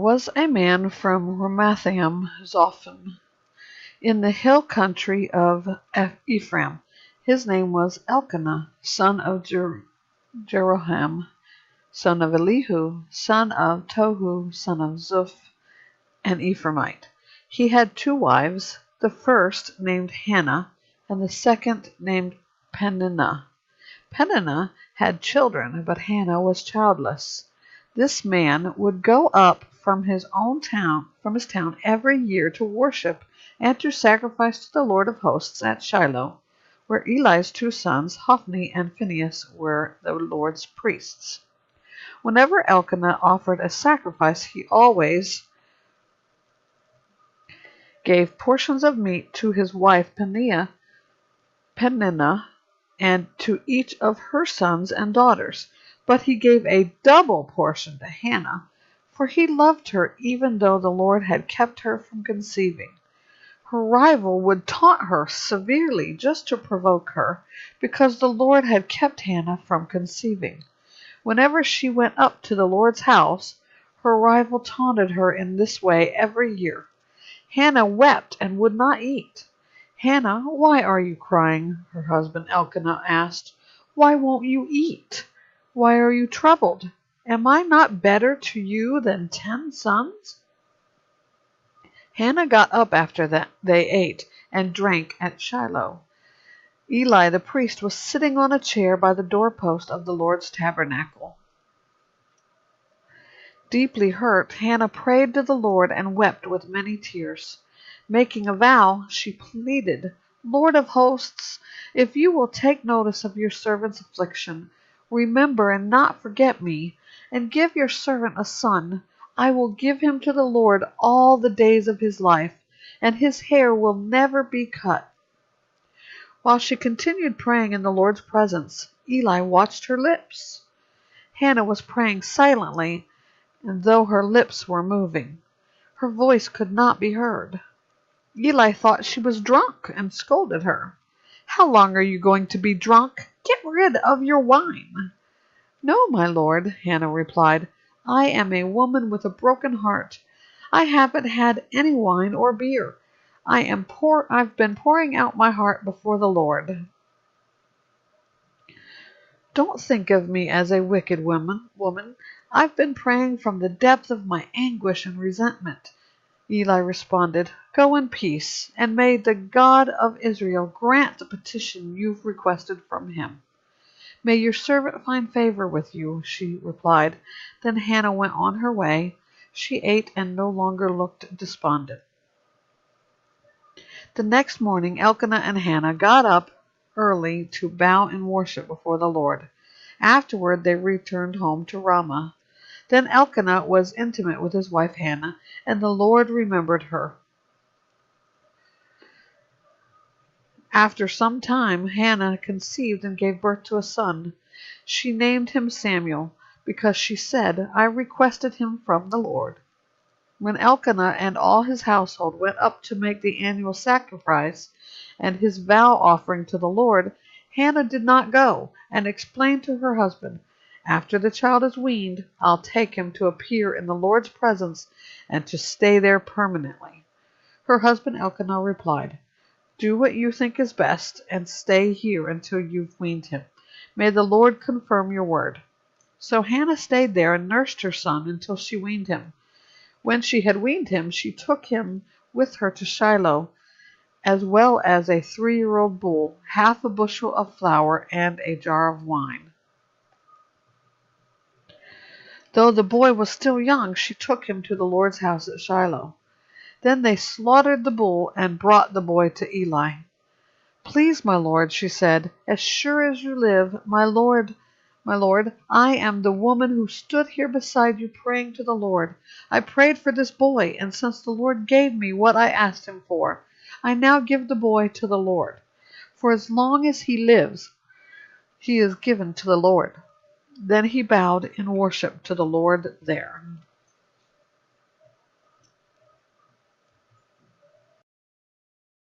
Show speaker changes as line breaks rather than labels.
was a man from Ramathaim-Zophim, in the hill country of Ephraim. His name was Elkanah, son of Jeroham, son of Elihu, son of Tohu, son of Zuph, an Ephraimite. He had 2 wives, the first named Hannah, and the second named Peninnah. Peninnah had children, but Hannah was childless. This man would go up from his town every year to worship and to sacrifice to the Lord of hosts at Shiloh, where Eli's 2 sons, Hophni and Phinehas, were the Lord's priests. Whenever Elkanah offered a sacrifice, he always gave portions of meat to his wife Peninnah, and to each of her sons and daughters. But he gave a double portion to Hannah, for he loved her even though the Lord had kept her from conceiving. Her rival would taunt her severely just to provoke her, because the Lord had kept Hannah from conceiving. Whenever she went up to the Lord's house, her rival taunted her in this way every year. Hannah wept and would not eat. "Hannah, why are you crying?" her husband Elkanah asked. "Why won't you eat? Why are you troubled? Am I not better to you than 10 sons?" Hannah got up after that they ate and drank at Shiloh. Eli the priest was sitting on a chair by the doorpost of the Lord's tabernacle. Deeply hurt, Hannah prayed to the Lord and wept with many tears. Making a vow, she pleaded, "Lord of hosts, if you will take notice of your servant's affliction, remember and not forget me, and give your servant a son. I will give him to the Lord all the days of his life, and his hair will never be cut." While she continued praying in the Lord's presence, Eli watched her lips. Hannah was praying silently, and though her lips were moving, her voice could not be heard. Eli thought she was drunk and scolded her. "How long are you going to be drunk? Get rid of your wine." "No, my lord," Hannah replied. "I am a woman with a broken heart. I haven't had any wine or beer. I've been pouring out my heart before the Lord. Don't think of me as a wicked woman. I've been praying from the depth of my anguish and resentment." Eli responded, "Go in peace, and may the God of Israel grant the petition you've requested from him." "May your servant find favor with you," she replied. Then Hannah went on her way. She ate and no longer looked despondent. The next morning Elkanah and Hannah got up early to bow in worship before the Lord. Afterward they returned home to Ramah. Then Elkanah was intimate with his wife Hannah, and the Lord remembered her. After some time Hannah conceived and gave birth to a son. She named him Samuel, because she said, "I requested him from the Lord." When Elkanah and all his household went up to make the annual sacrifice and his vow offering to the Lord, Hannah did not go, and explained to her husband, "After the child is weaned, I'll take him to appear in the Lord's presence and to stay there permanently." Her husband Elkanah replied, "Do what you think is best, and stay here until you've weaned him. May the Lord confirm your word." So Hannah stayed there and nursed her son until she weaned him. When she had weaned him, she took him with her to Shiloh, as well as a 3-year-old bull, half a bushel of flour, and a jar of wine. Though the boy was still young, she took him to the Lord's house at Shiloh. Then they slaughtered the bull and brought the boy to Eli. "Please, my lord," she said, "as sure as you live, my lord, I am the woman who stood here beside you praying to the Lord. I prayed for this boy, and since the Lord gave me what I asked him for, I now give the boy to the Lord. For as long as he lives, he is given to the Lord." Then he bowed in worship to the Lord there.